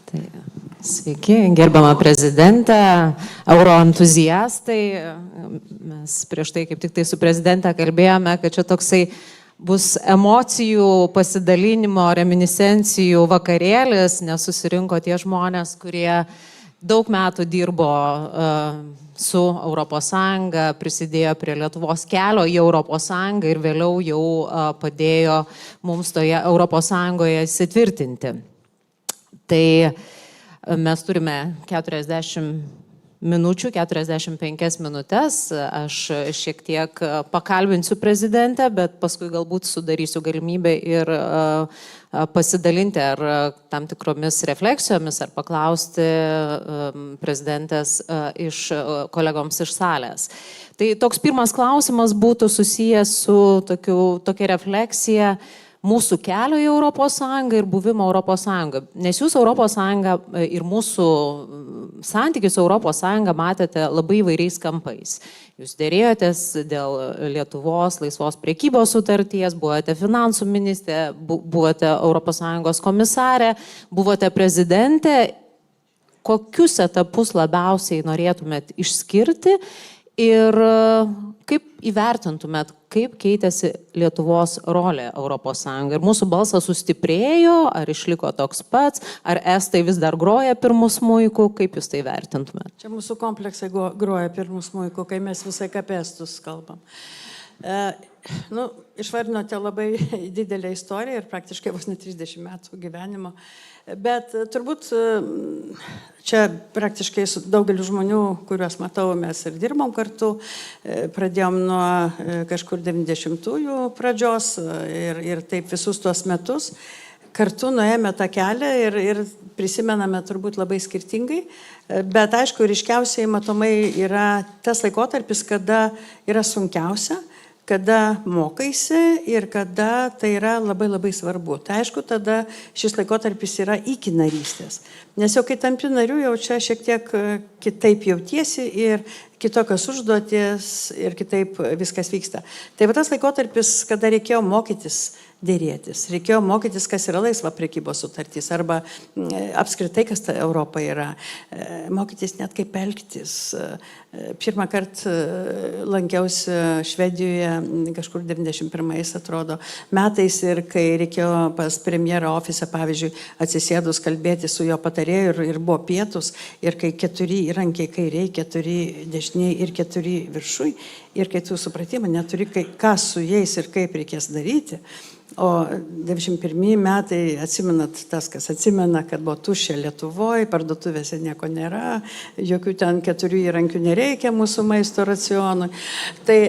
Tai, sveiki, gerbama prezidentė, euroentuziastai. Mes prieš tai kaip tik tai su prezidente kalbėjome, kad čia toksai bus emocijų pasidalinimo, reminiscencijų vakarėlis, nes susirinko tie žmonės, kurie daug metų dirbo su ES, prisidėjo prie Lietuvos kelio į ES ir vėliau jau padėjo mums toje ES įsitvirtinti. Tai mes turime 40 minučių, 45 minutės. Aš šiek tiek pakalbinsiu prezidentę, bet paskui galbūt sudarysiu galimybę ir pasidalinti ar tam tikromis refleksijomis, ar paklausti prezidentės kolegoms iš salės. Tai toks pirmas klausimas būtų susijęs su tokia refleksija mūsų kelio į ES ir buvimo ES. Nes jūs ES ir mūsų santykius ES matėte labai įvairiais kampais. Jūs dėrėjotės dėl Lietuvos laisvos priekybos sutarties, buvote finansų ministrė, buvote ES komisarė, buvote prezidentė. Kokius etapus labiausiai norėtumėt išskirti ir kaip įvertintumėt, kaip keitėsi Lietuvos rolė ES? Ir mūsų balsas sustiprėjo, ar išliko toks pats, ar estai vis dar groja pirmų smuikų, kaip jūs tai vertintumėt? Čia mūsų kompleksai groja pirmų smuikų, kai mes visai apie estus kalbam. Išvardinote labai didelę istoriją ir praktiškai vos ne 30 metų gyvenimo. Bet turbūt čia praktiškai su daugeliu žmonių, kuriuos matau, mes ir dirbom kartu. Pradėjom nuo kažkur 90-ųjų pradžios ir taip visus tuos metus. Kartu nuėjome tą kelią ir prisimename turbūt labai skirtingai. Bet aišku, ryškiausiai matomai yra tas laikotarpis, kada yra sunkiausia, kada mokaisi ir kada tai yra labai labai svarbu. Tai aišku, tada šis laikotarpis yra iki narystės. Nes jau kai tampi nariu, jau čia šiek tiek kitaip jautiesi ir kitokios užduotis ir kitaip viskas vyksta. Tai va tas laikotarpis, kada reikėjo mokytis dėrėtis, reikėjo mokytis, kas yra laisva prekybos sutartys arba apskritai, kas ta Europa yra, mokytis net kaip elgtis. Pirmą kartą lankiausi Švedijoje kažkur 91 atrodo metais ir kai reikėjo pas premjero ofise, pavyzdžiui, atsisėdus kalbėti su jo patarėju ir buvo pietus ir kai 4 įrankiai kairiai, 4 dešiniai ir 4 viršui ir kai tu supratimą neturi, ką su jais ir kaip reikės daryti. O 91 metai, atsimenat tas, kas atsimena, kad buvo tuščia Lietuvoje, parduotuvėse nieko nėra, jokių ten 4 įrankių nereikia mūsų maisto racionui. Tai,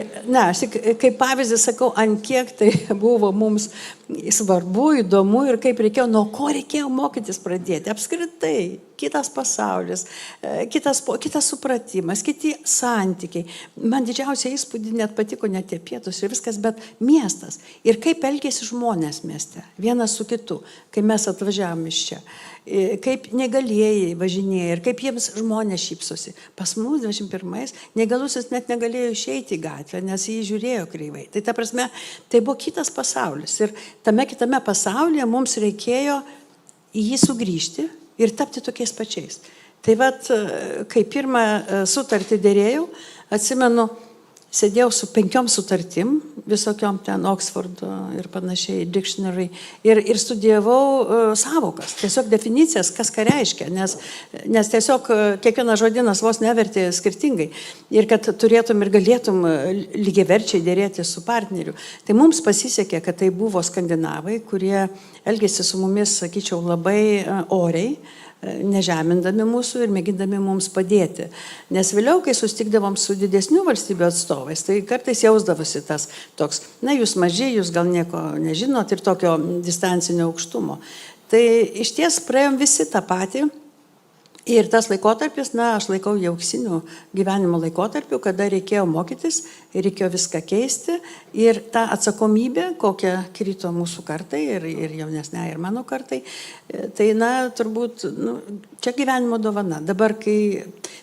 aš kaip pavyzdį sakau, ant kiek tai buvo mums svarbu, įdomu ir kaip reikėjo, nuo ko reikėjo mokytis pradėti. Apskritai, kitas pasaulis, kitas supratimas, kiti santykiai. Man didžiausia įspūdį net patiko ne tie pietus ir viskas, bet miestas. Ir kaip elgėsi žmonės mieste, vienas su kitu, kai mes atvažiavom iš čia. Kaip negalėjai važinėjai ir kaip jiems žmonės šypsosi. Pas mus 21 negalusis net negalėjo išeiti į gatvę, nes jį žiūrėjo kreivai. Tai ta prasme, tai buvo kitas pasaulis. Ir tame kitame pasaulyje mums reikėjo į jį sugrįžti ir tapti tokiais pačiais. Tai vat, kai pirmą sutartį dėrėjau, atsimenu, sėdėjau su 5 sutartim, visokiom ten Oxfordo ir panašiai, dictionary, ir studijavau savokas, tiesiog definicijas, kas ką reiškia, nes tiesiog kiekvienas žodynas vos nevertė skirtingai ir kad turėtum ir galėtum lygiaverčiai dėrėti su partneriu. Tai mums pasisekė, kad tai buvo skandinavai, kurie elgėsi su mumis, sakyčiau, labai oriai, nežemindami mūsų ir mėgindami mums padėti. Nes vėliau, kai sustikdavom su didesnių valstybių atstovais, tai kartais jausdavosi tas toks, jūs maži, jūs gal nieko nežinot ir tokio distancinio aukštumo. Tai iš ties praėjom visi tą patį. Ir tas laikotarpis, aš laikau jau auksiniu gyvenimo laikotarpiu, kada reikėjo mokytis, reikėjo viską keisti ir ta atsakomybė, kokia krito mūsų kartai ir jaunesnei ir mano kartai, tai turbūt, čia gyvenimo dovana. Dabar,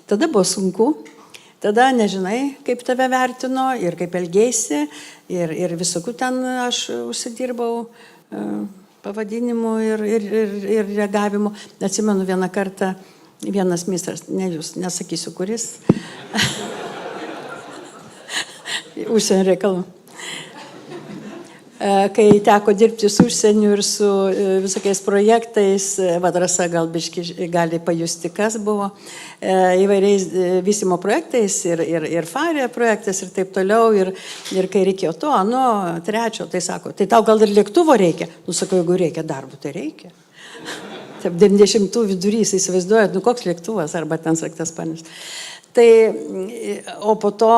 tada buvo sunku, tada nežinai, kaip tave vertino ir kaip elgėsi ir visokių ten aš užsidirbau pavadinimų ir reagavimų. Atsimenu vieną kartą, vienas ministras, ne jūs, nesakysiu kuris, užsienio reikalų. Kai teko dirbti su užsieniu ir su visokiais projektais, Vadrasa gal biški gali pajusti, kas buvo, įvairiais vystimo projektais ir FARE projektais ir taip toliau. Ir kai reikėjo to, trečio, tai sako, tai tau gal ir lėktuvo reikia? Sakau, jeigu reikia darbų, tai reikia. Taip, 90 vidurys, įsivaizduojat, koks lėktuvas arba ten sraigtasparnis. Tai, o po to,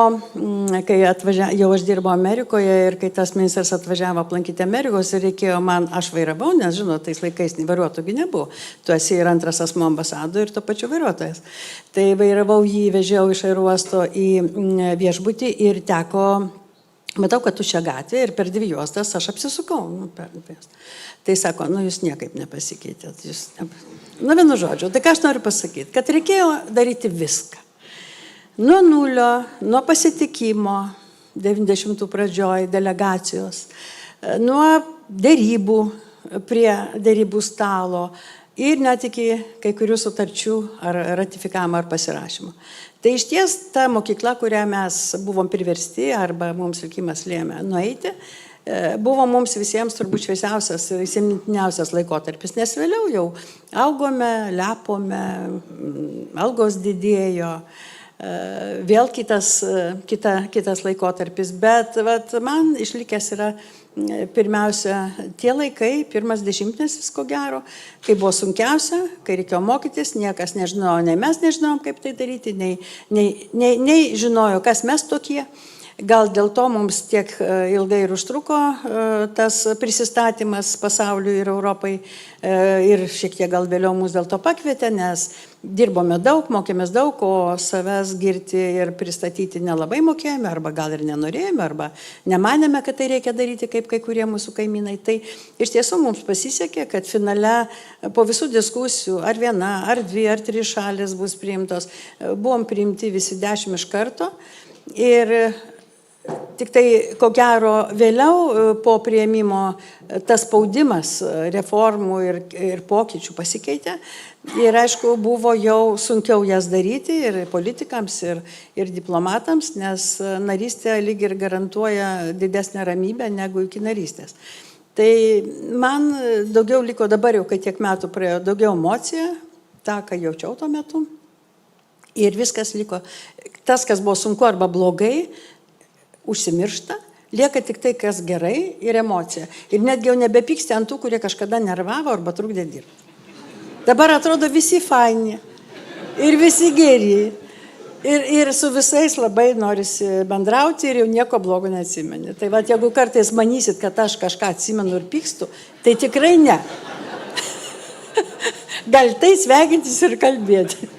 kai jau aš dirbau Amerikoje ir kai tas ministras atvažiavo aplankyti Amerikos ir reikėjo man, aš vairavau, nes, žinot, tais laikais vairuotojų nebuvo. Tu esi ir antras asmo ambasadų ir to pačiu vairuotojas. Tai vairavau jį, vežiau iš aerouosto į viešbutį ir teko, matau, kad tuščia gatvė ir per 2 juostas aš apsisukau. Tai sako, jūs niekaip nepasikeitėt. Vienu žodžiu, tai ką aš noriu pasakyti, kad reikėjo daryti viską. Nuo nulio, nuo pasitikimo, 90 pradžioj, delegacijos, nuo dėrybų prie dėrybų stalo ir net iki kai kurių sutarčių ar ratifikavimo ar pasirašymo. Tai iš ties ta mokykla, kurią mes buvom priversti arba mums likimas lėmė nueiti, buvo mums visiems turbūt šviesiausias ir įsimintiniausias laikotarpis, nes vėliau jau augome, lepome, algos didėjo. Vėl kitas laikotarpis, bet man išlikęs yra pirmiausia tie laikai, pirmas dešimtmetis, ko gero, kai buvo sunkiausia, kai reikėjo mokytis, niekas nežinojo, nei mes nežinojom, kaip tai daryti, nei žinojo, kas mes tokie. Gal dėl to mums tiek ilgai ir užtruko tas prisistatymas pasauliui ir Europai ir šiek tiek gal vėliau mus dėl to pakvietė, nes dirbome daug, mokėmės daug, o savęs girti ir pristatyti nelabai mokėjome, arba gal ir nenorėjome, arba nemanėme, kad tai reikia daryti kaip kai kurie mūsų kaimynai. Tai iš tiesų mums pasisekė, kad finale po visų diskusijų, ar 1, ar 2, ar 3 šalis bus priimtos, buvom priimti visi 10 iš karto. Ir tik tai, ko gero, vėliau po priėmimo tas spaudimas reformų ir pokyčių pasikeitė. Ir aišku, buvo jau sunkiau jas daryti ir politikams, ir diplomatams, nes narystė lyg ir garantuoja didesnę ramybę negu iki narystės. Tai man daugiau liko dabar, jau kai tiek metų praėjo, daugiau emocija, tą, ką jaučiau tuo metu. Ir viskas liko, tas, kas buvo sunku arba blogai, užsimiršta, lieka tik tai, kas gerai ir emocija. Ir netgi jau nebepyksti ant tų, kurie kažkada nervavo arba trukdė dirbti. Dabar atrodo visi faini ir visi geri. Ir su visais labai norisi bendrauti ir jau nieko blogo neatsimeni. Tai jeigu kartais manysit, kad aš kažką atsimenu ir pykstu, tai tikrai ne. Galite sveikintis ir kalbėti.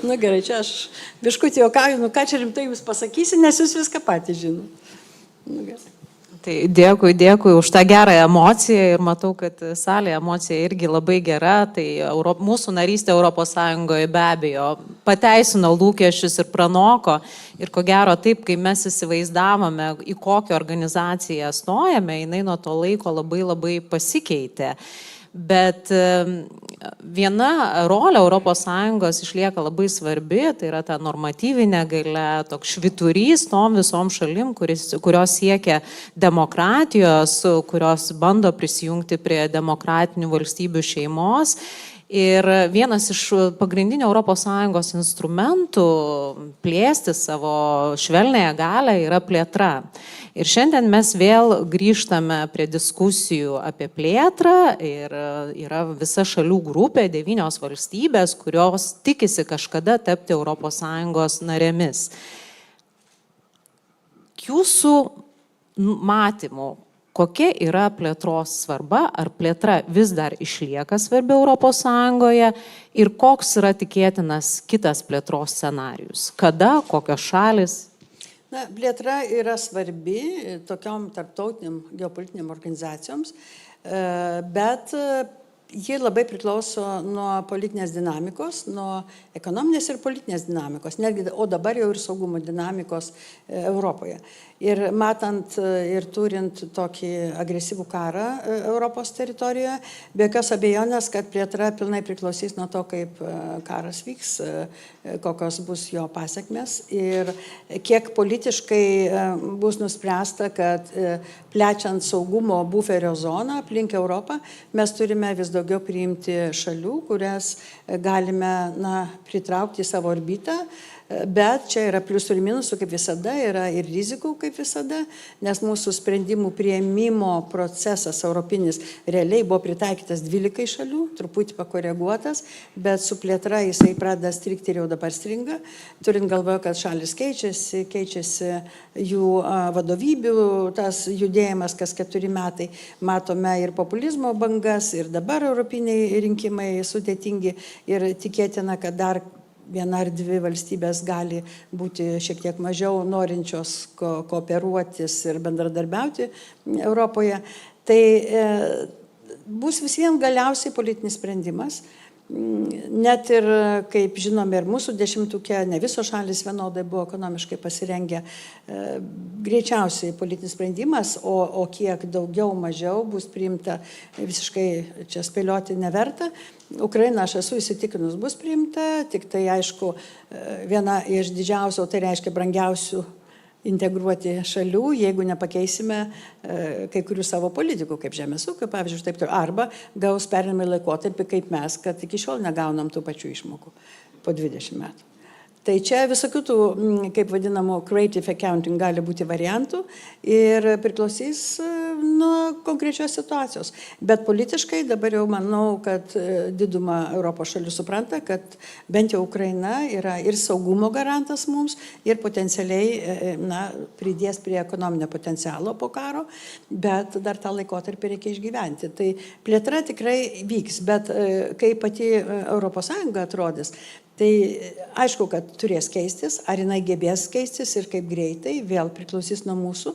Gerai, čia aš biškutį juokauju, ką čia rimtai jūs pasakysi, nes jūs viską patys žinot. Tai dėkui už tą gerą emociją ir matau, kad salėje emocija irgi labai gera. Tai mūsų narystė Europos Sąjungoje be abejo pateisino lūkesčius ir pranoko. Ir ko gero taip, kai mes įsivaizdavome, į kokią organizaciją stojame, jinai nuo to laiko labai pasikeitė. Bet viena rolė ES išlieka labai svarbi, tai yra ta normatyvinė galia, toks švyturys tom visom šalim, kurios siekia demokratijos, kurios bando prisijungti prie demokratinių valstybių šeimos. Ir vienas iš pagrindinių ES instrumentų plėsti savo švelnąją galią yra plėtra. Ir šiandien mes vėl grįžtame prie diskusijų apie plėtrą ir yra visa šalių grupė, 9 valstybės, kurios tikisi kažkada tapti ES narėmis. Jūsų matymu, kokia yra plėtros svarba, ar plėtra vis dar išlieka svarbi ES ir koks yra tikėtinas kitas plėtros scenarijus? Kada, kokios šalis? Plėtra yra svarbi tokiom tarptautiniam geopolitiniam organizacijoms, bet ji labai priklauso nuo politinės dinamikos, nuo ekonominės ir politinės dinamikos, netgi, o dabar jau ir saugumo dinamikos Europoje. Ir matant ir turint tokį agresyvų karą Europos teritorijoje, be jokios abejonės, kad plėtra pilnai priklausys nuo to, kaip karas vyks, kokios bus jo pasiekmes ir kiek politiškai bus nuspręsta, kad plečiant saugumo buferio zoną aplink Europą, mes turime vis daugiau priimti šalių, kurias galime pritraukti į savo orbitą. Bet čia yra pliusų ir minusų, kaip visada, yra ir rizikų, kaip visada, nes mūsų sprendimų priėmimo procesas europinis realiai buvo pritaikytas 12 šalių, truputį pakoreguotas, bet su plėtra jisai pradeda strigti ir jau dabar stringa, turint galvoje, kad šalis keičiasi jų vadovybių, tas judėjimas kas 4 metai, matome ir populizmo bangas, ir dabar europiniai rinkimai sudėtingi ir tikėtina, kad dar 1 ar 2 valstybės gali būti šiek tiek mažiau norinčios kooperuotis ir bendradarbiauti Europoje. Tai bus vis vien galiausiai politinis sprendimas. Net ir, kaip žinome, ir mūsų 10-uke, ne visos šalis vienodai buvo ekonomiškai pasirengę, greičiausiai politinis sprendimas, o kiek daugiau, mažiau bus priimta, visiškai čia spėlioti neverta. Ukraina, aš esu įsitikinus, bus priimta, tik tai aišku, viena iš didžiausių, tai reiškia brangiausių integruoti šalių, jeigu nepakeisime kai kurių savo politikų, kaip žemės ūkio, pavyzdžiui, taip toliau, arba gaus pereinamąjį laikotarpį, kaip mes, kad iki šiol negaunam tų pačių išmokų po 20 metų. Tai čia visokių tų, kaip vadinamų, creative accounting gali būti variantų ir priklausys nuo konkrečios situacijos. Bet politiškai dabar jau manau, kad diduma Europos šalių supranta, kad bent jau Ukraina yra ir saugumo garantas mums ir potencialiai pridės prie ekonominio potencialo po karo, bet dar tą laikotarpį reikia išgyventi. Tai plėtra tikrai vyks, bet kai pati Europos Sąjunga atrodys, tai aišku, kad turės keistis, ar jinai gebės keistis ir kaip greitai, vėl priklausys nuo mūsų.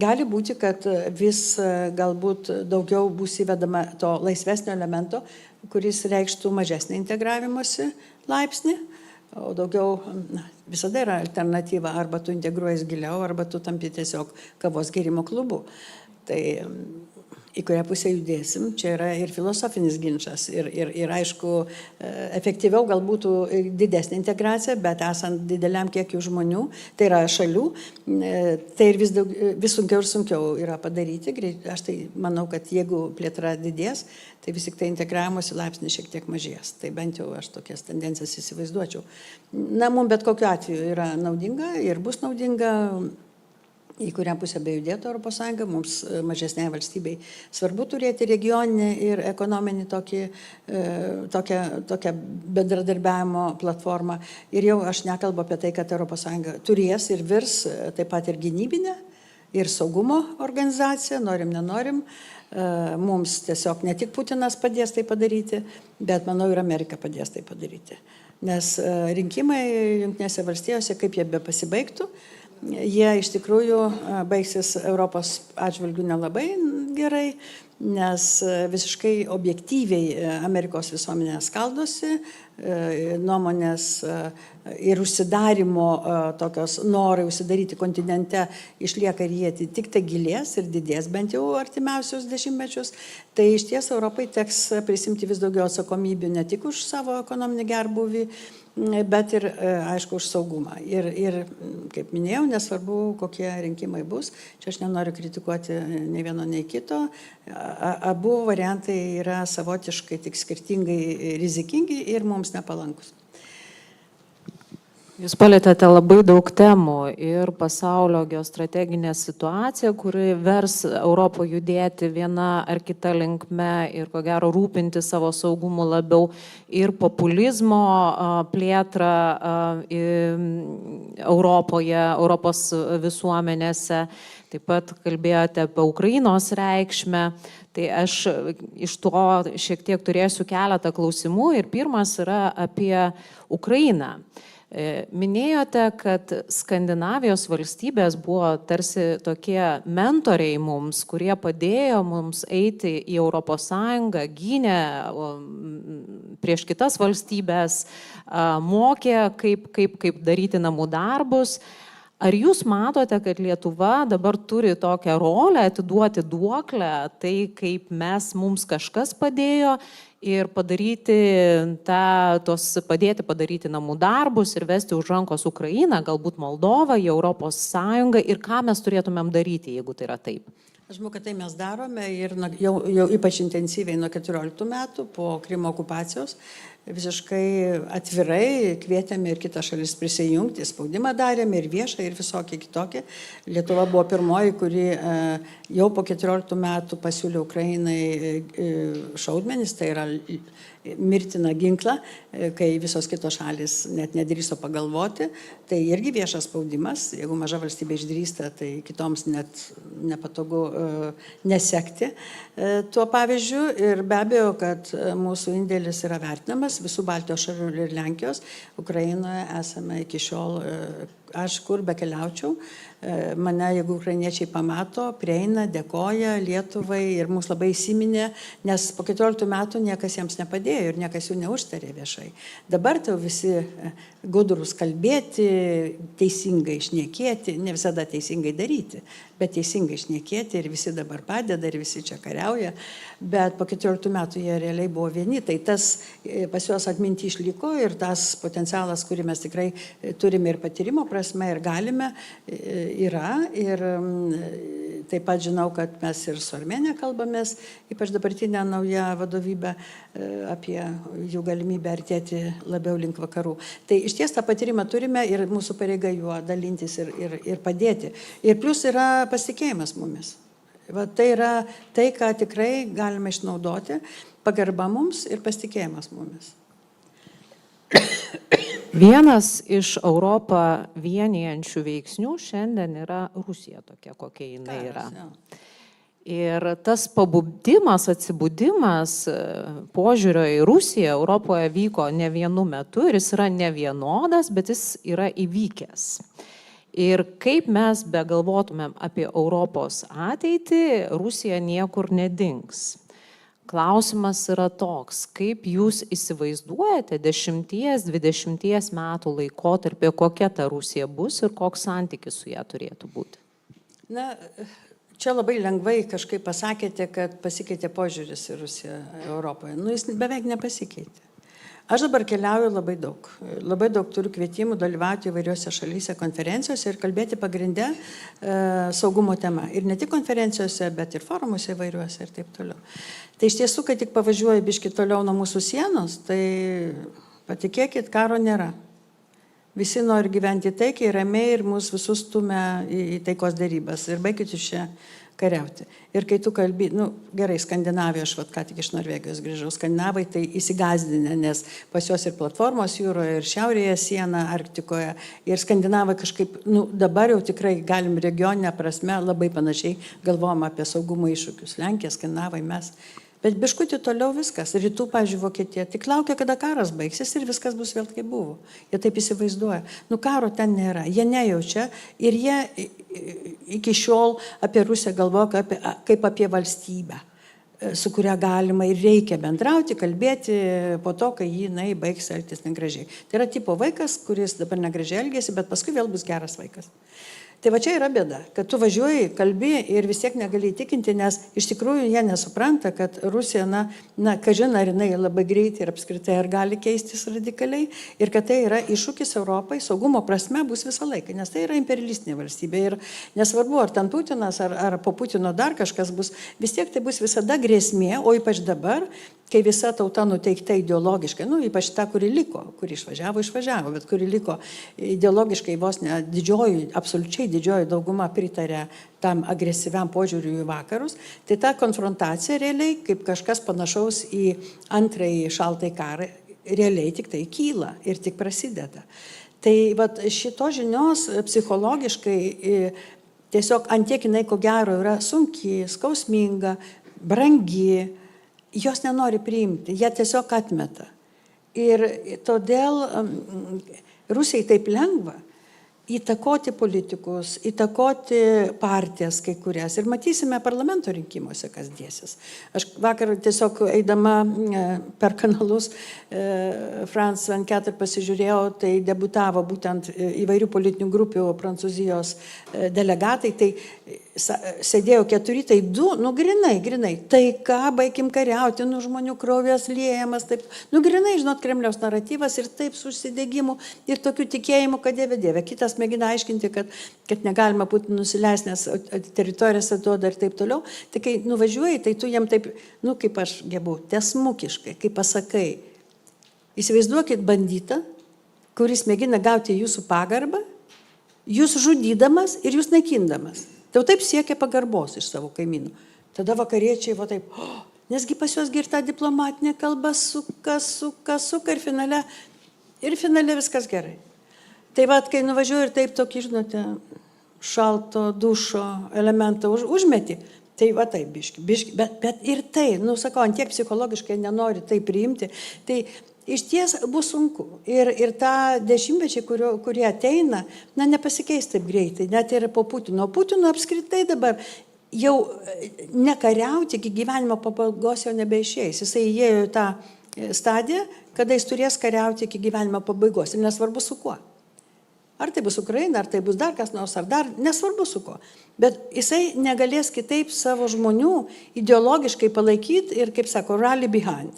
Gali būti, kad vis galbūt daugiau bus įvedama to laisvesnio elemento, kuris reikštų mažesnį integravimosi laipsnį, o daugiau visada yra alternatyva, arba tu integruojas giliau, arba tu tampi tiesiog kavos gėrimo klubu. Tai į kurią pusę judėsim, čia yra ir filosofinis ginčas, ir aišku, efektyviau gal būtų didesnė integracija, bet esant dideliam kiekiu žmonių, tai yra šalių, tai ir vis sunkiau ir sunkiau yra padaryti. Aš tai manau, kad jeigu plėtra didės, tai vis tik tai integravimosi laipsnis šiek tiek mažės. Tai bent jau aš tokias tendencijas įsivaizduočiau. Mums bet kokiu atveju yra naudinga ir bus naudinga, į kurią pusę bejudėtų Europos Sąjunga, mums mažesniai valstybei svarbu turėti regioninį ir ekonominį tokią bendradarbiavimo platformą. Ir jau aš nekalbu apie tai, kad Europos Sąjunga turės ir virs taip pat ir gynybinę, ir saugumo organizaciją, norim, nenorim. Mums tiesiog ne tik Putinas padės tai padaryti, bet manau ir Amerika padės tai padaryti. Nes rinkimai Jungtinėse valstijose, kaip jie be pasibaigtų, jie iš tikrųjų baigsis Europos atžvilgių nelabai gerai, nes visiškai objektyviai Amerikos visuomenė skaldosi, nuomonės ir užsidarimo tokios norai užsidaryti kontinente išlieka ir jie tik tai gilės ir didės bent jau artimiausius dešimtmečius. Tai iš ties Europai teks prisimti vis daugiau atsakomybių ne tik už savo ekonominį gerbūvį, bet ir, aišku, už saugumą. Ir kaip minėjau, nesvarbu, kokie rinkimai bus, čia aš nenoriu kritikuoti nei vieno, nei kito, abu variantai yra savotiškai tik skirtingai rizikingi ir mums nepalankus. Jūs palėtėte labai daug temų ir pasaulio geostrateginė situacija, kuri vers Europą judėti viena ar kita linkme ir ko gero rūpinti savo saugumu labiau, ir populizmo plėtrą Europoje, Europos visuomenėse. Taip pat kalbėjote apie Ukrainos reikšmę. Tai aš iš to šiek tiek turėsiu keletą klausimų ir pirmas yra apie Ukrainą. Minėjote, kad Skandinavijos valstybės buvo tarsi tokie mentoriai mums, kurie padėjo mums eiti į ES, gynė prieš kitas valstybės, mokė, kaip daryti namų darbus. Ar jūs matote, kad Lietuva dabar turi tokią rolę atiduoti duoklę, tai kaip mums kažkas padėjo, ir padėti padaryti namų darbus ir vesti už rankos Ukrainą, galbūt Moldovą į ES, ir ką mes turėtumėm daryti, jeigu tai yra taip? Aš manau, kad tai mes darome ir jau ypač intensyviai nuo 14 metų po Krymo okupacijos. Visiškai atvirai kvietėme ir kitas šalis prisijungti, spaudimą darėme ir viešą, ir visokį kitokį. Lietuva buvo pirmoji, kuri jau po 14 metų pasiūlė Ukrainai šaudmenis, tai yra mirtiną ginklą, kai visos kitos šalis net nedrįso pagalvoti. Tai irgi viešas spaudimas, jeigu maža valstybė išdrįsta, tai kitoms net nepatogu nesekti tuo pavyzdžiu. Ir be abejo, kad mūsų indėlis yra vertinamas visų Baltijos šalių ir Lenkijos. Ukrainoje esame iki šiol, aš kur bekeliaučiau, mane, jeigu ukrainiečiai pamato, prieina, dėkoja Lietuvai ir mums labai įsiminė, nes po 14 metų niekas jiems nepadėjo ir niekas jų neužtarė viešai. Dabar tai visi gudrus kalbėti, teisingai šnekėti, ne visada teisingai daryti, bet teisingai šnekėti ir visi dabar padeda ir visi čia kariauja, bet po 14 metų jie realiai buvo vieni, tai tas pas juos atminti išliko ir tas potencialas, kurį mes tikrai turime ir patyrimo prasme ir galime, yra. Ir taip pat žinau, kad mes ir su Armėnija kalbamės, ypač dabartinę naują vadovybę, apie jų galimybę artėti labiau link vakarų. Tai iš ties tą patyrimą turime ir mūsų pareiga juo dalintis ir padėti. Ir plus yra pasitikėjimas mumis. Va, tai yra tai, ką tikrai galime išnaudoti, pagarba mums ir pasitikėjimas mumis. Vienas iš Europą vienijančių veiksnių šiandien yra Rusija tokia, kokia jinai yra. Ir tas pabudimas, atsibudimas požiūrio į Rusiją Europoje vyko ne vienu metu ir jis yra ne vienodas, bet jis yra įvykęs. Ir kaip mes begalvotumėm apie Europos ateitį, Rusija niekur nedings. Klausimas yra toks, kaip jūs įsivaizduojate 10-20 metų laikotarpį, kokia ta Rusija bus ir koks santykis su ją turėtų būti? Na, čia labai lengvai kažkaip pasakėte, kad pasikeitė požiūris į Rusiją Europoje. Nu, jis beveik nepasikeitė. Aš dabar keliauju labai daug. Labai daug turiu kvietimų dalyvauti įvairiuose šalyse, konferencijose ir kalbėti pagrindę saugumo tema. Ir ne tik konferencijose, bet ir forumuose įvairiuose ir taip toliau. Tai iš tiesų, kai tik pavažiuoju biškį toliau nuo mūsų sienos, tai patikėkit, karo nėra. Visi nori gyventi taikiai, ramiai ir mus visus stumia į taikos dėrybas. Ir baikit iš čia kariauti. Ir kai tu kalbi, gerai, Skandinavija, aš ką tik iš Norvegijos grįžau, Skandinavai tai įsigazdinę, nes pas juos ir platformos jūroje, ir šiaurėje siena, Arktikoje, ir Skandinavai kažkaip, dabar jau tikrai galim regioninę prasme labai panašiai galvojam apie saugumo iššūkius. Lenkija, Skandinavai, mes. Bet biškutį toliau viskas. Rytų, pavyzdžiui, Vokietija tik laukia, kada karas baigsis ir viskas bus vėl kaip buvo. Jie taip įsivaizduoja. Karo ten nėra. Jie nejaučia ir jie iki šiol apie Rusiją galvoja kaip apie valstybę, su kuria galima ir reikia bendrauti, kalbėti po to, kai jinai baigs elgtis negražiai. Tai yra tipo vaikas, kuris dabar negražiai elgėsi, bet paskui vėl bus geras vaikas. Tai va čia yra bėda, kad tu važiuoji, kalbi ir vis tiek negali įtikinti, nes iš tikrųjų jie nesupranta, kad Rusija, kažin ar jinai labai greitai ir apskritai ar gali keistis radikaliai ir kad tai yra iššūkis Europai, saugumo prasme bus visą laiką, nes tai yra imperialistinė valstybė ir nesvarbu, ar ten Putinas, ar po Putino dar kažkas bus, vis tiek tai bus visada grėsmė, o ypač dabar, kai visa tauta nuteikta ideologiškai, ypač ta, kuri liko, kuri išvažiavo, bet kuri liko ideologiškai vos ne absoliučiai didžioji dauguma pritarė tam agresyviam požiūriui į vakarus, tai ta konfrontacija realiai, kaip kažkas panašaus į antrąjį šaltąjį karą, realiai tik tai kyla ir tik prasideda. Tai šito žinios psichologiškai tiesiog antiek jinai ko gero yra sunki, skausminga, brangi, jos nenori priimti, jie tiesiog atmeta. Ir todėl Rusijai taip lengva įtakoti politikus, įtakoti partijas kai kurias. Ir matysime parlamento rinkimuose, kas dėsis. Aš vakar tiesiog eidama per kanalus France 24 pasižiūrėjau, tai debutavo būtent įvairių politinių grupių Prancūzijos delegatai. Tai sėdėjo 4, tai 2, grinai. Tai ką, baigim kariauti, žmonių kraujas liejamas, taip. Grinai, žinot, Kremliaus naratyvas ir taip su užsidegimu ir tokiu tikėjimu, kad Dieve. Kitas mėgina aiškinti, kad negalima būti nusileis, nes teritorijose duoda ir taip toliau. Tai kai nuvažiuoji, tai tu jam taip, kaip aš gebu, tiesmukiškai, kaip pasakai. Įsivaizduokit bandytą, kuris mėgina gauti jūsų pagarbą, jūs žudydamas ir jūs naikindamas. Tai taip siekia pagarbos iš savo kaimynų. Tada vakariečiai taip, nesgi pas juos girta diplomatinė kalba, suka ir finale viskas gerai. Tai kai nuvažiuoju ir taip tokį, žinote, šalto dušo elementą užmeti, tai taip biški. Bet ir tai, sakau, antiek psichologiškai nenori tai priimti, tai iš ties bus sunku. Ir tą dešimtmečiai, kurie ateina, nepasikeis taip greitai, net ir po Putino. Putino apskritai dabar jau nekariauti iki gyvenimo pabaigos jau nebeišeis. Jisai įėjo į tą stadiją, kada jis turės kariauti iki gyvenimo pabaigos. Ir nesvarbu su kuo. Ar tai bus Ukraina, ar tai bus dar kas nors, ar dar, nesvarbu su kuo. Bet jisai negalės kitaip savo žmonių ideologiškai palaikyti ir, kaip sako, rally behind.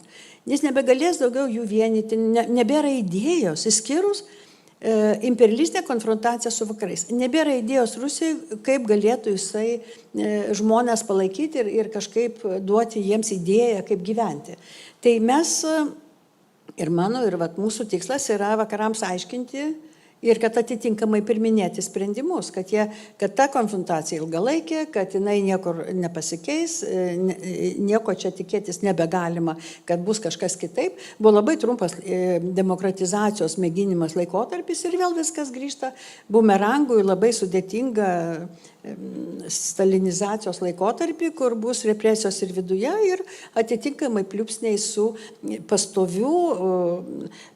Jis nebegalės daugiau jų vienyti, nebėra idėjos, išskyrus imperialistinę konfrontaciją su vakarais. Nebėra idėjos Rusijai, kaip galėtų jisai žmonės palaikyti ir kažkaip duoti jiems idėją, kaip gyventi. Tai mes, ir mano, ir mūsų tikslas yra vakarams aiškinti, ir kad atitinkamai priminėti sprendimus, kad ta konfrontacija ilgalaikė, kad jinai niekur nepasikeis, nieko čia tikėtis nebegalima, kad bus kažkas kitaip. Buvo labai trumpas demokratizacijos mėginimas laikotarpis ir vėl viskas grįžta bumerangų į labai sudėtingą stalinizacijos laikotarpį, kur bus represijos ir viduje ir atitinkamai pliūpsniai su pastoviu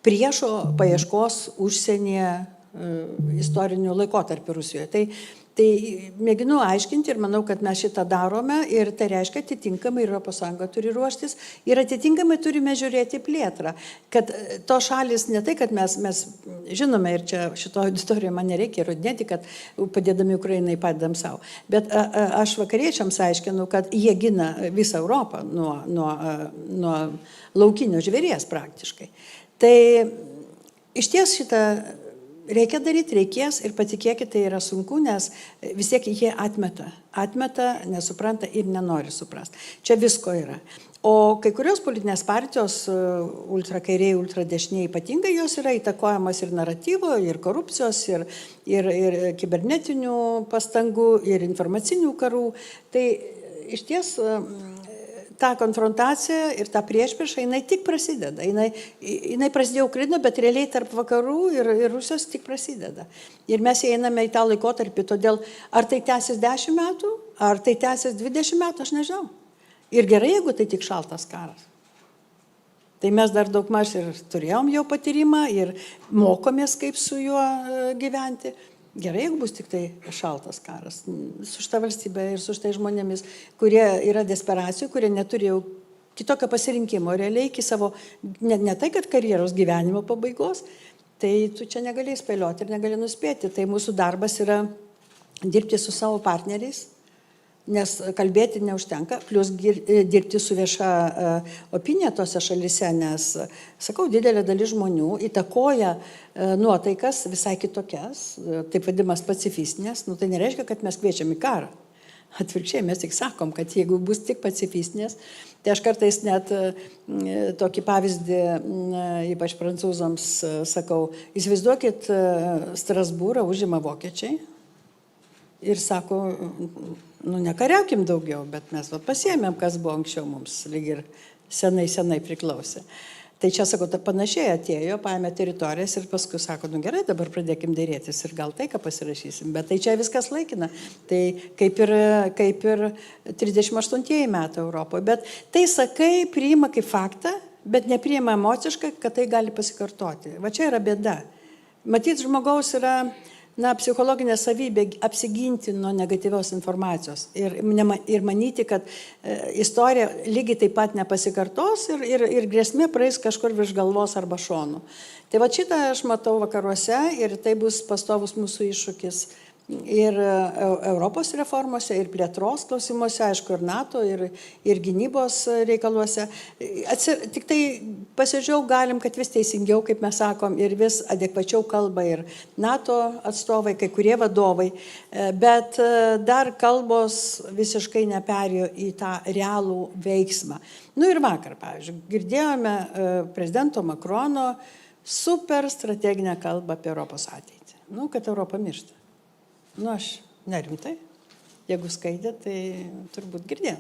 priešo paieškos užsienyje istorinių laikotarpių Rusijoje. Tai mėginu aiškinti ir manau, kad mes šitą darome ir tai reiškia atitinkamai ES turi ruoštis ir atitinkamai turime žiūrėti plėtrą. Kad to šalis ne tai, kad mes žinome ir čia šito auditorijoje man nereikia įrodinėti, kad padėdami Ukrainai padedam savo. Bet aš vakariečiams aiškinu, kad jie gina visą Europą nuo laukinio žvėries praktiškai. Tai iš ties šitą reikia daryti, reikės ir patikėkit, tai yra sunku, nes vis tiek jie atmeta, nesupranta ir nenori suprasti. Čia visko yra. O kai kurios politinės partijos, ultrakairiai, ultradešiniai ypatingai, jos yra įtakojamos ir naratyvo, ir korupcijos, ir kibernetinių pastangų, ir informacinių karų. Tai iš ties ta konfrontacija ir ta priešprieša, jinai tik prasideda. Jinai prasidėjo Ukrainoje, bet realiai tarp vakarų ir Rusijos tik prasideda. Ir mes einame į tą laikotarpį, todėl ar tai tęsis 10 metų, ar tai tęsis 20 metų, aš nežinau. Ir gerai, jeigu tai tik šaltas karas. Tai mes dar daug maž ir turėjom jau patyrimą ir mokomės, kaip su juo gyventi. Gerai, jeigu bus tik tai šaltas karas su šitą valstybę ir su šitai žmonėmis, kurie yra desperacijų, kurie neturi jau kitokio pasirinkimo realiai iki savo, ne tai, kad karjeros gyvenimo pabaigos, tai tu čia negali spėlioti ir negali nuspėti. Tai mūsų darbas yra dirbti su savo partneriais, nes kalbėti neužtenka, plus dirbti su vieša opinija tose šalise, nes, sakau, didelė dalis žmonių įtakoja nuotaikas visai kitokias, taip vadimas pacifistinės, tai nereiškia, kad mes kviečiam į karą. Atvirkščiai, mes tik sakom, kad jeigu bus tik pacifistinės, tai aš kartais net tokį pavyzdį, ypač prancūzams, sakau, įsivaizduokit, Strasbūrą užima vokiečiai ir sako, nekariaukim daugiau, bet mes pasiėmėm, kas buvo anksčiau mums, lyg ir senai priklausė. Tai čia, sako, panašiai atėjo, paėmė teritorijas ir paskui sako, gerai, dabar pradėkim dėrėtis ir gal tai, ką pasirašysim. Bet tai čia viskas laikina. Tai kaip ir 38 metai Europoje. Bet tai sakai, priima kaip faktą, bet nepriima emociškai, kad tai gali pasikartoti. Va čia yra bėda. Matyt, žmogaus yra psichologinė savybė apsiginti nuo negatyvios informacijos ir manyti, kad istorija lygiai taip pat nepasikartos ir grėsmė praeis kažkur virš galvos arba šonų. Tai va šitą aš matau vakaruose ir tai bus pastovus mūsų iššūkis ir Europos reformose, ir plėtros klausimuose, aišku, ir NATO, ir gynybos reikaluose. Tik tai pasidžiaug galim, kad vis teisingiau, kaip mes sakom, ir vis adekvačiau kalba ir NATO atstovai, kai kurie vadovai, bet dar kalbos visiškai neperėjo į tą realų veiksmą. Ir vakar, pavyzdžiui, girdėjome prezidento Makrono super strateginę kalbą apie Europos ateitį. Kad Europa miršta. Aš nerimtai, jeigu skaitė, tai turbūt girdėjau,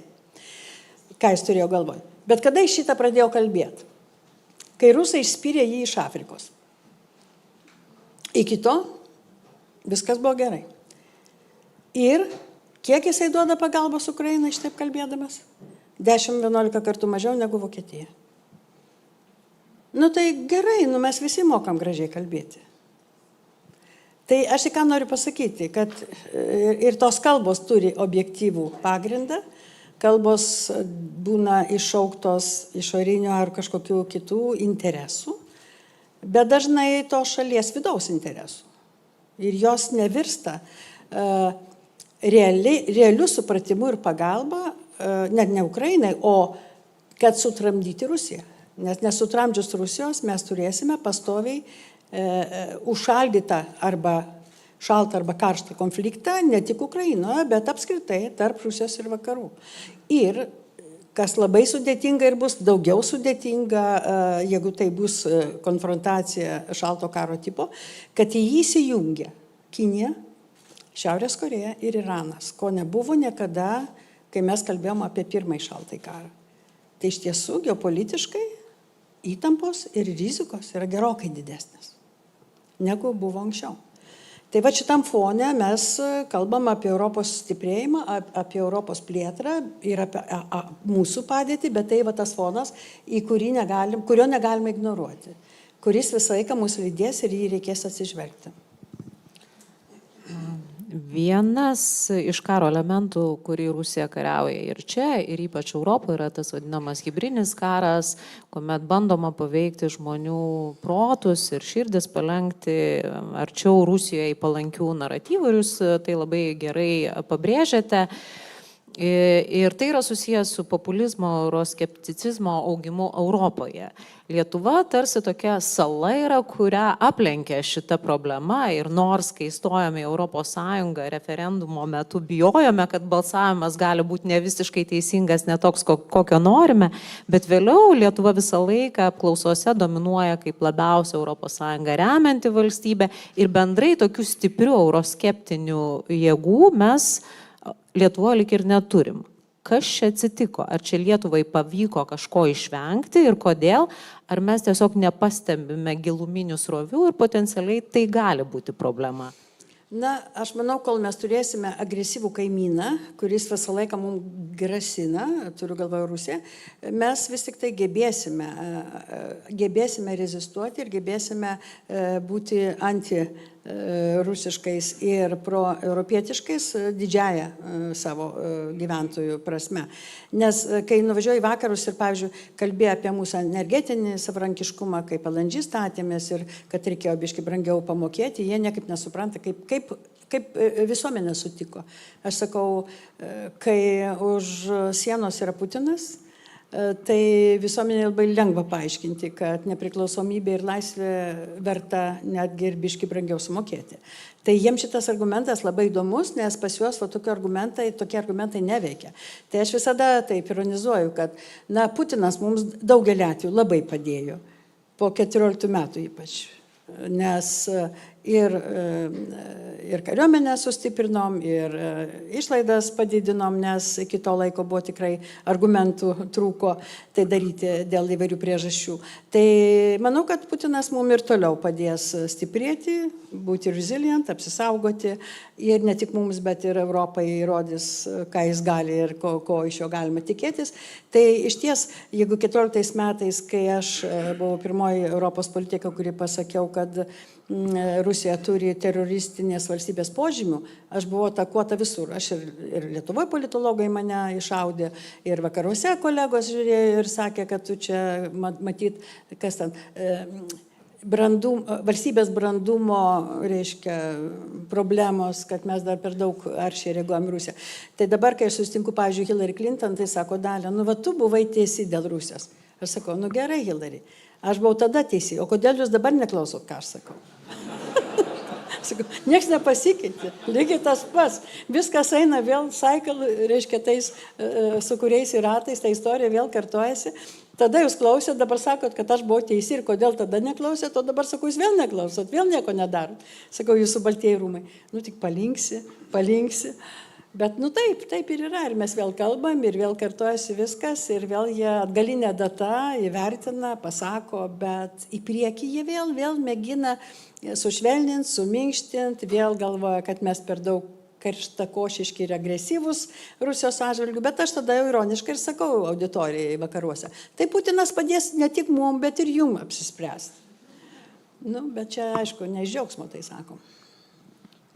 ką jis turėjo galvoj. Bet kada iš šitą pradėjo kalbėti? Kai rusai išspyrė jį iš Afrikos. Iki to viskas buvo gerai. Ir kiek jisai duoda pagalbos Ukrainai šitaip kalbėdamas? 10-11 kartų mažiau negu Vokietija. Tai gerai, mes visi mokam gražiai kalbėti. Tai aš ką noriu pasakyti, kad ir tos kalbos turi objektyvų pagrindą, kalbos būna iššauktos išorinių ar kažkokių kitų interesų, bet dažnai to šalies vidaus interesų. Ir jos nevirsta realiu supratimu ir pagalba, net ne Ukrainai, o kad sutramdyti Rusiją. Nes nesutramdžius Rusijos mes turėsime pastoviai užšaldytą arba šaltą arba karštą konfliktą ne tik Ukrainoje, bet apskritai tarp Rusijos ir vakarų. Ir kas labai sudėtinga ir bus daugiau sudėtinga, jeigu tai bus konfrontacija šalto karo tipo, kad į jį įsijungia Kinija, Šiaurės Korėja ir Iranas, ko nebuvo niekada, kai mes kalbėjom apie pirmąjį šaltąjį karą. Tai iš tiesų geopolitiškai įtampos ir rizikos yra gerokai didesnės negu buvo anksčiau. Tai va šitam fone mes kalbam apie Europos stiprėjimą, apie Europos plėtrą ir apie mūsų padėtį, bet tai va tas fonas, kurio negalime ignoruoti, kuris visą laiką mūsų lydės ir jį reikės atsižvelgti. Vienas iš karo elementų, kurį Rusija kariauja ir čia, ir ypač Europoje, yra tas vadinamas hibridinis karas, kuomet bandoma paveikti žmonių protus ir širdis, palenkti arčiau Rusijoje palankių naratyvų, ir jūs tai labai gerai pabrėžiate. Ir tai yra susijęs su populizmo, euroskepticizmo augimu Europoje. Lietuva tarsi tokia sala yra, kurią aplenkė šita problema, ir nors, kai stojome į Europos Sąjungą referendumo metu, bijojome, kad balsavimas gali būti ne visiškai teisingas, ne toks, kokio norime, bet vėliau Lietuva visą laiką apklausose dominuoja kaip labiausiai Europos Sąjungą remianti valstybė, ir bendrai tokių stiprių euroskeptinių jėgų mes Lietuvoje lik ir neturim. Kas čia atsitiko? Ar čia Lietuvai pavyko kažko išvengti ir kodėl? Ar mes tiesiog nepastebime giluminių srovių ir potencialiai tai gali būti problema? Aš manau, kol mes turėsime agresyvų kaimyną, kuris visą laiką mums grasina, turiu galvoje Rusiją, mes vis tik tai gebėsime rezistuoti ir gebėsime būti antirusiškais ir proeuropietiškais didžiąją savo gyventojų prasme. Nes kai nuvažiuoju į vakarus ir, pavyzdžiui, kalbėjo apie mūsų energetinį savarankiškumą, kaip LNG statėmės ir kad reikėjo biškai brangiau pamokėti, jie niekaip nesupranta, kaip visuomenė sutiko. Aš sakau, kai už sienos yra Putinas, tai visuomenė labai lengva paaiškinti, kad nepriklausomybė ir laisvė verta netgi ir biškai brangiau sumokėti. Tai jiems šitas argumentas labai įdomus, nes pas juos tokie argumentai neveikia. Tai aš visada taip ironizuoju, kad Putinas mums daugelį atvejų labai padėjo, po 14 metų ypač. Nes ir kariuomenę sustiprinom, ir išlaidas padidinom, nes iki to laiko buvo tikrai argumentų trūko tai daryti dėl įvairių priežasčių. Tai manau, kad Putinas mums ir toliau padės stiprėti, būti resilient, apsisaugoti ir ne tik mums, bet ir Europai įrodys, ką jis gali ir ko iš jo galima tikėtis. Tai iš ties, jeigu 14 metais, kai aš buvau pirmoji Europos politika, kuri pasakiau, kad Rusija turi teroristinės valstybės požymių, aš buvau atakuota visur. Aš ir Lietuvoje politologai mane išaudė, ir vakaruose kolegos žiūrėjo ir sakė, kad tu čia matyt, kas ten, valstybės brandumo, reiškia, problemos, kad mes dar per daug aršiai reaguojam Rusiją. Tai dabar, kai aš susitinku, pavyzdžiui, Hillary Clinton, tai sako, Dalia, va tu buvai teisi dėl Rusijos. Aš sakau, gerai, Hillary, aš buvau tada teisi, o kodėl jūs dabar neklausot, ką aš sakau? Sakau, nieks nepasikeitė, lygiai tas pas. Viskas eina vėl, cycle, reiškia, tais, su kuriais ir ratais, ta istorija vėl kartojasi. Tada jūs klausėt, dabar sakot, kad aš buvau teisi ir kodėl tada neklausėt, o dabar sakau, jūs vėl neklausot, vėl nieko nedarot. Sakau, jūsų baltieji rūmai. Tik palinksi. Bet, taip ir yra. Ir mes vėl kalbam, ir vėl kartojasi viskas, ir vėl jie atgalinė data įvertina, pasako, bet į priekį jie vėl mėgina sušvelninti, suminkštinti, vėl galvoja, kad mes per daug karštakošiški ir agresyvūs Rusijos atžvilgių, bet aš tada jau ironiškai ir sakau auditorijai vakaruose. Tai Putinas padės ne tik mum, bet ir jum apsispręsti. Bet čia, aišku, ne iš džiaugsmo tai sakom.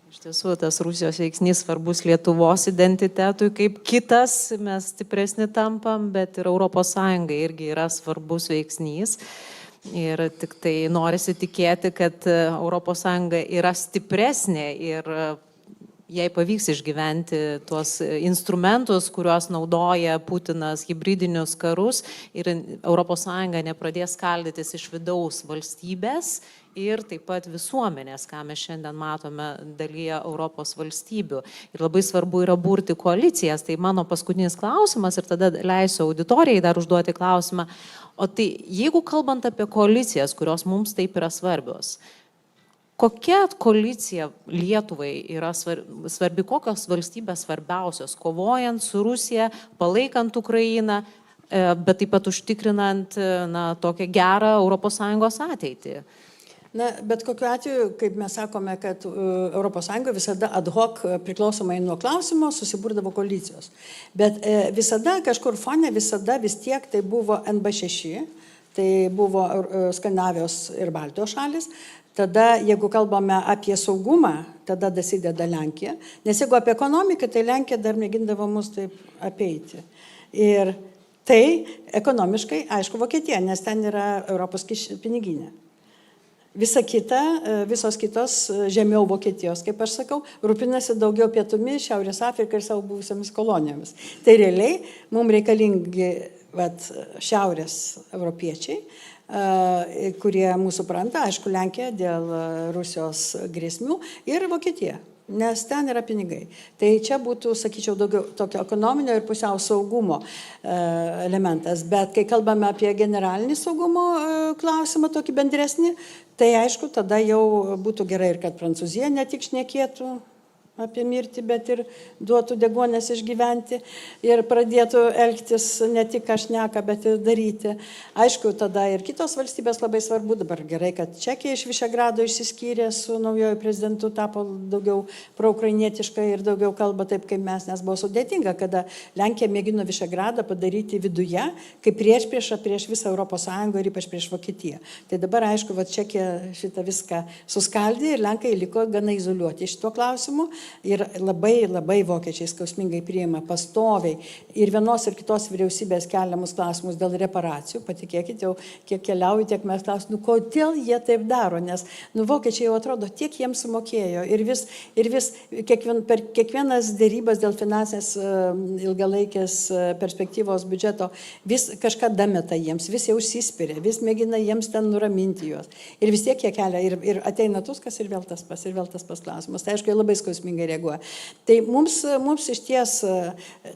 Iš tiesų, tas Rusijos veiksnys svarbus Lietuvos identitetui, kaip kitas, mes stipresni tampam, bet ir ES irgi yra svarbus veiksnys. Ir tik tai norisi tikėti, kad ES yra stipresnė ir jai pavyks išgyventi tuos instrumentus, kuriuos naudoja Putinas, hibridinius karus, ir ES nepradės skaldytis iš vidaus valstybės ir taip pat visuomenės, ką mes šiandien matome dalyje Europos valstybių. Ir labai svarbu yra burti koalicijas. Tai mano paskutinis klausimas, ir tada leisiu auditorijai dar užduoti klausimą. O tai jeigu kalbant apie koalicijas, kurios mums taip yra svarbios, kokia koalicija Lietuvai yra svarbi, kokios valstybės svarbiausios, kovojant su Rusija, palaikant Ukrainą, bet taip pat užtikrinant tokią gerą ES ateitį? Bet kokiu atveju, kaip mes sakome, kad ES visada ad hoc priklausomai nuo klausimo susiburdavo koalicijos. Bet visada kažkur fone, visada vis tiek tai buvo NB6, tai buvo Skandinavijos ir Baltijos šalis. Tada, jeigu kalbame apie saugumą, tada dasideda Lenkija. Nes jeigu apie ekonomiką, tai Lenkija dar mėgindavo mus taip apeiti. Ir tai ekonomiškai, aišku, Vokietija, nes ten yra Europos piniginė. Visos kitos žemiau Vokietijos, kaip aš sakau, rūpinasi daugiau pietumis, Šiaurės Afrika ir savo buvusiamis kolonijomis. Tai realiai mums reikalingi šiaurės europiečiai, kurie mūsų supranta, aišku, Lenkija dėl Rusijos grėsmių ir Vokietija, nes ten yra pinigai. Tai čia būtų, sakyčiau, daugiau tokio ekonominio ir pusiau saugumo elementas. Bet kai kalbame apie generalinį saugumo klausimą, tokį bendresnį, tai aišku, tada jau būtų gerai ir kad Prancūzija ne tik šnekėtų apie mirtį, bet ir duotų deguonės išgyventi ir pradėtų elgtis ne tik ką šneka, bet ir daryti. Aišku, tada ir kitos valstybės labai svarbu. Dabar gerai, kad Čekija iš Višegrado išsiskyrė su naujoju prezidentu, tapo daugiau proukrainietiška ir daugiau kalba taip kaip mes, nes buvo sudėtinga, kada Lenkija mėgino Višegradą padaryti viduje, kaip priešpriešą prieš visą ES ir ypač prieš Vokietiją. Tai dabar, aišku, Čekija šitą viską suskaldė ir Lenkai liko gana izoliuoti šituo klausimu. Ir labai vokiečiai skausmingai priima pastoviai ir vienos ir kitos vyriausybės keliamus klausimus dėl reparacijų. Patikėkit, jau kiek keliauju, tiek mes klausim, kodėl jie taip daro, nes vokiečiai jau atrodo, tiek jiems sumokėjo ir vis per kiekvienas dėrybas dėl finansinės ilgalaikės perspektyvos biudžeto vis kažką dameta jiems, vis jau užsispiria, vis mėgina jiems ten nuraminti juos. Ir vis tiek jie kelia ir ateina Tuskas ir vėl tas pas klausimas. Tai aišku, labai skausmingai skirtingai reaguoja. Tai mums iš ties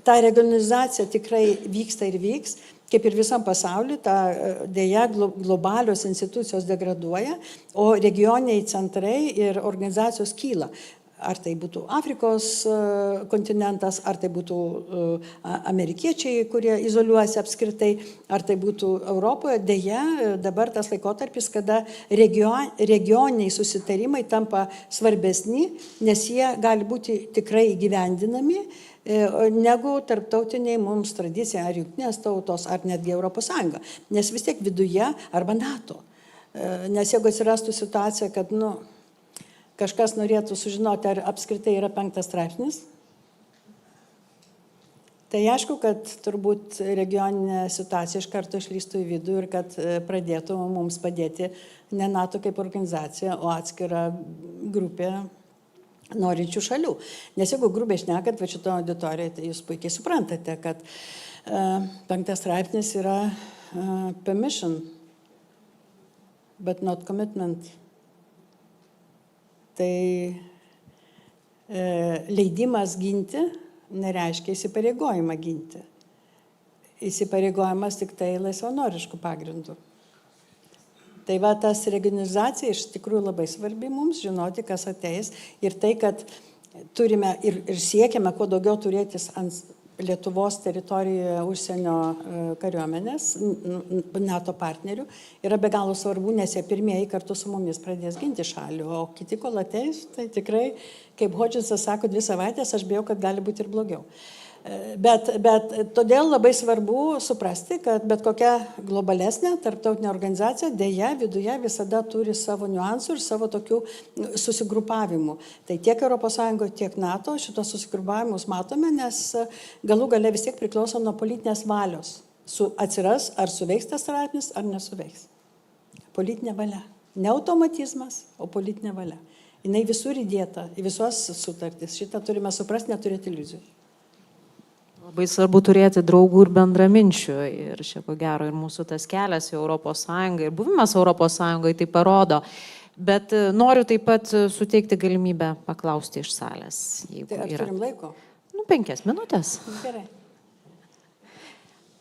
ta regionalizacija tikrai vyksta ir vyks. Kaip ir visam pasauliu, dėja globalios institucijos degraduoja, o regioniniai centrai ir organizacijos kyla. Ar tai būtų Afrikos kontinentas, ar tai būtų amerikiečiai, kurie izoliuojasi apskritai, ar tai būtų Europoje. Dėja, dabar tas laikotarpis, kada regioniniai susitarimai tampa svarbesni, nes jie gali būti tikrai įgyvendinami, negu tarptautiniai mums tradicija, ar Jungtinės tautos, ar netgi Europos Sąjunga. Nes vis tiek viduje, arba NATO. Nes jeigu atsirastų situacija, kad, kažkas norėtų sužinoti, ar apskritai yra 5 straipsnis, tai aišku, kad turbūt regioninė situacija iš karto išlystų į vidų ir kad pradėtų mums padėti ne NATO kaip organizacija, o atskira grupė norinčių šalių. Nes jeigu grubiai šnekant, va šito auditorijoje, tai jūs puikiai suprantate, kad 5 straipsnis yra permission, but not commitment. Tai leidimas ginti nereiškia įsipareigojimą ginti. Įsipareigojimas tik tai laisvanoriškų pagrindų. Tai va, tas regionalizacija iš tikrųjų labai svarbi mums žinoti, kas ateis. Ir tai, kad turime ir siekiame kuo daugiau turėti ant Lietuvos teritorijoje užsienio kariuomenės, NATO partnerių, yra be galo svarbu, nes jie pirmieji kartu su mumis pradės ginti šalį, o kiti kol ateis, tai tikrai, kaip Hodžinsas sako, 2 savaitės, aš bijau, kad gali būti ir blogiau. Bet todėl labai svarbu suprasti, kad bet kokia globalesnė tarptautinė organizacija dėja viduje visada turi savo niuansų ir savo tokių susigrupavimų. Tai tiek ES, tiek NATO šitos susigrupavimus matome, nes galų gale vis tiek priklauso nuo politinės valios. Atsiras, ar suveiks tas straipsnis, ar nesuveiks. Politinė valia. Ne automatizmas, o politinė valia. Jinai visur įdėta, į visos sutartis. Šitą turime suprasti, neturėti iliuzijų. Labai svarbu turėti draugų ir bendraminčių ir čia ko gero ir mūsų tas kelias į Europos Sąjungą ir buvimas Europos Sąjungoje tai parodo. Bet noriu taip pat suteikti galimybę paklausti iš salės. Tai ar turim laiko? 5 minutės. Gerai.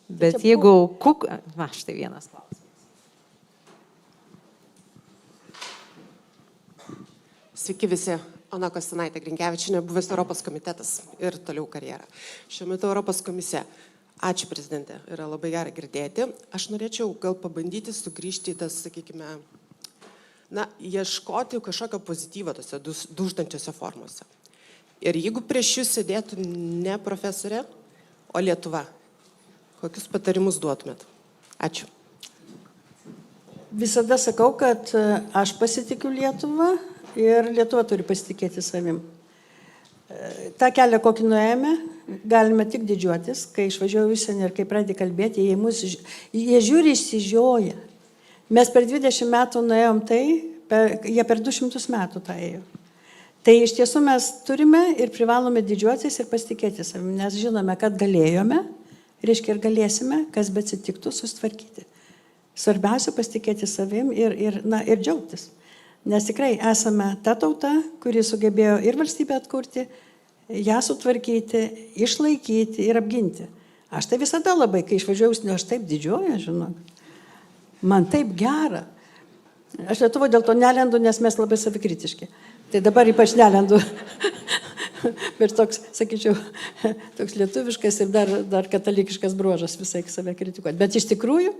Bet jeigu štai vienas klausimas. Sveiki visi. Ona Kostinaitė Grinkevičienė, buvęs Europos komitetas ir toliau karjerą. Šiuo metu Europos komisija. Ačiū, prezidentė, yra labai gera girdėti. Aš norėčiau gal pabandyti sugrįžti į tas, sakykime, ieškoti kažkokio pozityvo tose dūžtančiose formose. Ir jeigu prieš jūs sėdėtų ne profesorė, o Lietuva, kokius patarimus duotumėt? Ačiū. Visada sakau, kad aš pasitikiu Lietuvą. Ir Lietuva turi pasitikėti savim. Ta kelią, kokį nuėjome, galime tik didžiuotis, kai išvažiuoju užsienį ir kai pradė kalbėti, jie žiūri išsižioja. Mes per 20 metų nuėjom jie per 200 metų tą ėjo. Tai iš tiesų mes turime ir privalome didžiuotis ir pasitikėti savim, nes žinome, kad galėjome, reiškia ir galėsime, kas be atsitiktų, susitvarkyti. Svarbiausia pasitikėti savim ir džiaugtis. Nes tikrai esame ta tauta, kuri sugebėjo ir valstybę atkurti, ją sutvarkyti, išlaikyti ir apginti. Aš tai visada labai, kai išvažiuoju, aš taip didžiuoju, žinok. Man taip gera. Aš Lietuvoje dėl to nelendu, nes mes labai savikritiški. Tai dabar ypač nelendu. Bet toks, sakyčiau, toks lietuviškas ir dar katalikiškas bruožas visai save kritikuoti. Bet iš tikrųjų,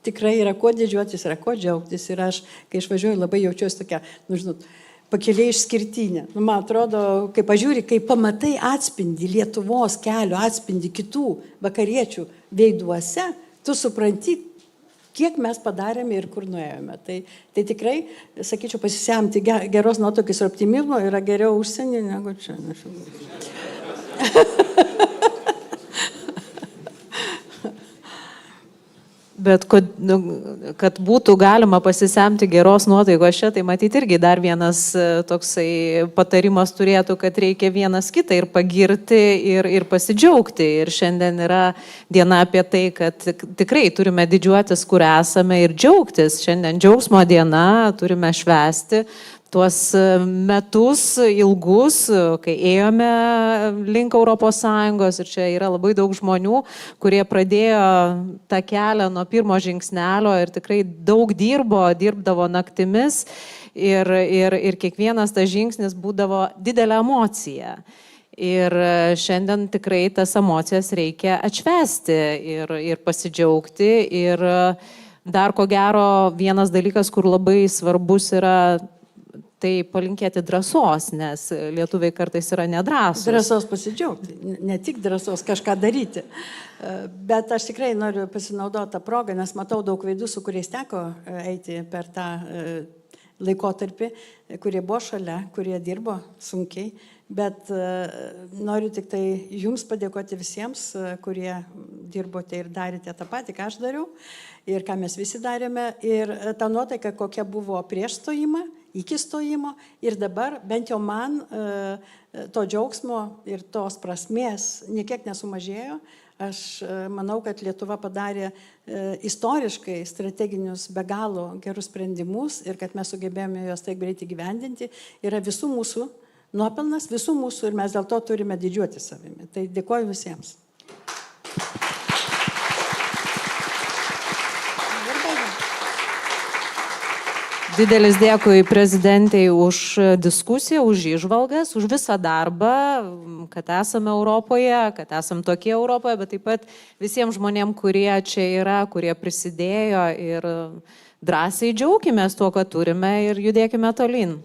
tikrai yra kuo didžiuotis, yra kuo džiaugtis. Ir aš, kai išvažiuoju, labai jaučiuosi tokia, pakeliai išskirtinė. Man atrodo, kai pažiūri, kai pamatai atspindi Lietuvos kelio, atspindi kitų vakariečių veiduose, tu supranti, kiek mes padarėme ir kur nuėjome. Tai tikrai, sakyčiau, pasisemti geros nuotaikos ir optimizmo yra geriau užsienį negu čia. Bet kad būtų galima pasisemti geros nuotaikos čia, tai matyti irgi dar vienas toksai patarimas turėtų, kad reikia vienas kitą ir pagirti ir pasidžiaugti. Ir šiandien yra diena apie tai, kad tikrai turime didžiuotis, kur esame ir džiaugtis. Šiandien džiaugsmo diena, turime švęsti, tuos metus ilgus, kai ėjome link ES ir čia yra labai daug žmonių, kurie pradėjo tą kelią nuo pirmo žingsnelio ir tikrai daug dirbdavo naktimis ir kiekvienas tas žingsnis būdavo didelė emocija. Ir šiandien tikrai tas emocijas reikia atšvęsti ir pasidžiaugti. Ir dar ko gero vienas dalykas, kur labai svarbus yra, tai palinkėti drąsos, nes lietuviai kartais yra nedrąsūs. Drąsos pasidžiaugti, ne tik drąsos kažką daryti. Bet aš tikrai noriu pasinaudoti tą progą, nes matau daug veidų, su kuriais teko eiti per tą laikotarpį, kurie buvo šalia, kurie dirbo sunkiai. Bet noriu tik tai jums padėkoti visiems, kurie dirbote ir darėte tą patį, ką aš dariau ir ką mes visi darėme. Ir ta nuotaika, kokia buvo prieš stojimą, iki stojimo ir dabar, bent jau man, to džiaugsmo ir tos prasmės niekiek nesumažėjo. Aš manau, kad Lietuva padarė istoriškai strateginius be galo gerus sprendimus ir kad mes sugebėjome juos taip greitai gyvendinti. Yra visų mūsų nuopelnas, visų mūsų ir mes dėl to turime didžiuoti savimi. Tai dėkoju visiems. Didelis dėkui prezidentei už diskusiją, už įžvalgas, už visą darbą, kad esame Europoje, kad esame tokie Europoje, bet taip pat visiems žmonėms, kurie čia yra, kurie prisidėjo ir drąsiai džiaukimės tuo, ką turime ir judėkime tolyn.